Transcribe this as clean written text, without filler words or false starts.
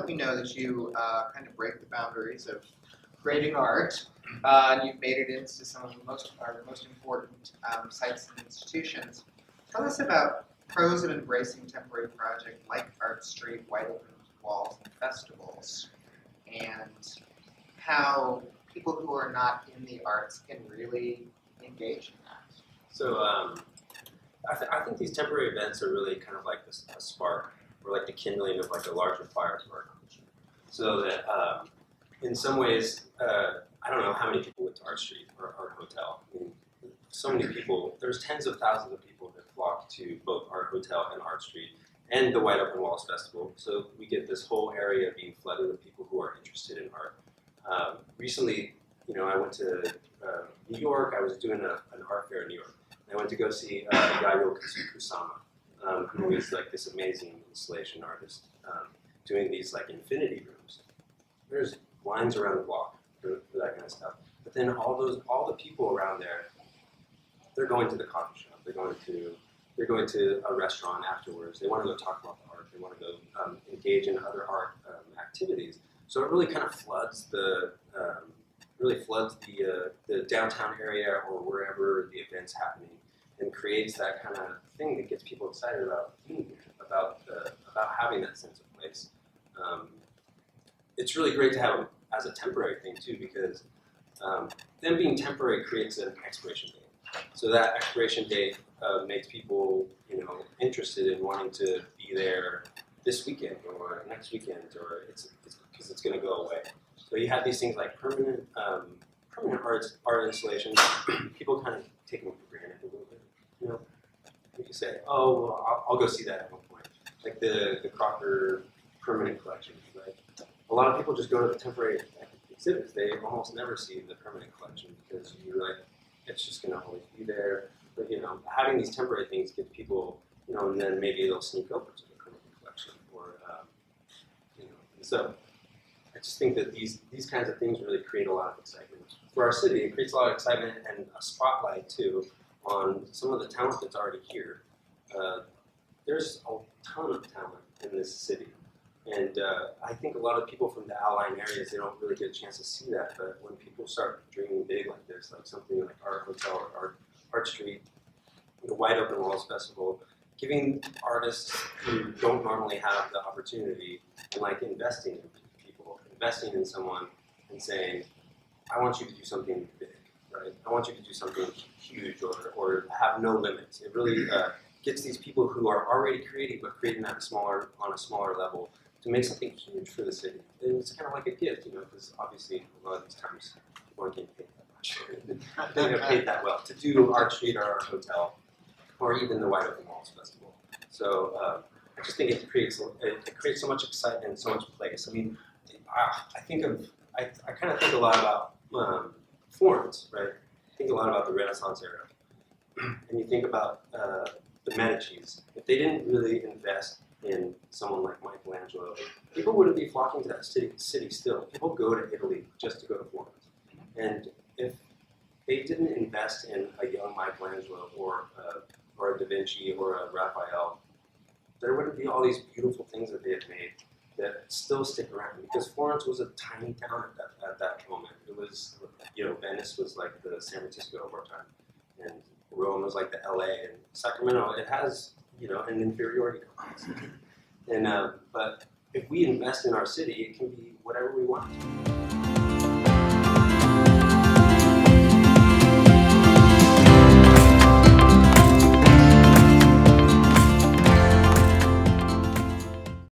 we know that you kind of break the boundaries of creating art, and you've made it into some of our most important sites and institutions. Tell us about pros of embracing temporary projects like ArtStreet, wide open walls, and festivals, and how people who are not in the arts can really engage in that. So I think these temporary events are really kind of like a spark, or like the kindling of like a larger fire to our culture. So that in some ways, I don't know how many people went to ArtStreet or Art Hotel. I mean, so many people, there's tens of thousands of people that flock to both Art Hotel and ArtStreet and the Wide Open Walls Festival. So we get this whole area being flooded with people who are interested in art. Recently, I went to New York. I was doing an art fair in New York. I went to go see Yayo Kusama, who is like this amazing installation artist, doing these like infinity rooms. There's lines around the block for that kind of stuff. But then all the people around there, they're going to the coffee shop. They're going to a restaurant afterwards. They want to go talk about the art. They want to go engage in other art activities. So it really kind of floods the downtown area or wherever the event's happening, and creates that kind of thing that gets people excited about being here, about having that sense of place. It's really great to have as a temporary thing too, because them being temporary creates an expiration date. So that expiration date makes people, interested in wanting to be there this weekend or next weekend, or it's because it's going to go away. So you have these things like permanent art installations. People kind of take them for granted a little bit. You say, oh, well, I'll go see that at one point. Like the Crocker permanent collection, right? A lot of people just go to the temporary exhibits. They almost never see the permanent collection because you're like, it's just going to always be there. But having these temporary things gives people, and then maybe they'll sneak over to the permanent collection, or And so I just think that these kinds of things really create a lot of excitement for our city. It creates a lot of excitement and a spotlight too on some of the talent that's already here. There's a ton of talent in this city. And I think a lot of people from the outlying areas, they don't really get a chance to see that. But when people start dreaming big like this, like something like Art Hotel or ArtStreet, the Wide Open Walls Festival, giving artists who don't normally have the opportunity and like investing in people, investing in someone and saying, I want you to do something big, right? I want you to do something huge or have no limits. It really gets these people who are already creating, but creating on a smaller level, to make something huge for the city. And it's kind of like a gift, because obviously a lot of these times people aren't getting paid that much. They don't get paid that well to do ArtStreet or Art Hotel, or even the Wide Open Walls Festival. So I just think it creates so much excitement and so much place. I mean, I kind of think a lot about Florence, right? I think a lot about the Renaissance era. And you think about the Medicis. If they didn't really invest in someone like Michelangelo, people wouldn't be flocking to that city still. People go to Italy just to go to Florence. And if they didn't invest in a young Michelangelo or a Da Vinci or a Raphael, there wouldn't be all these beautiful things that they had made that still stick around, because Florence was a tiny town at that moment. It was, Venice was like the San Francisco of our time, and Rome was like the LA, and Sacramento, it has, an inferiority complex. And, but if we invest in our city, it can be whatever we want.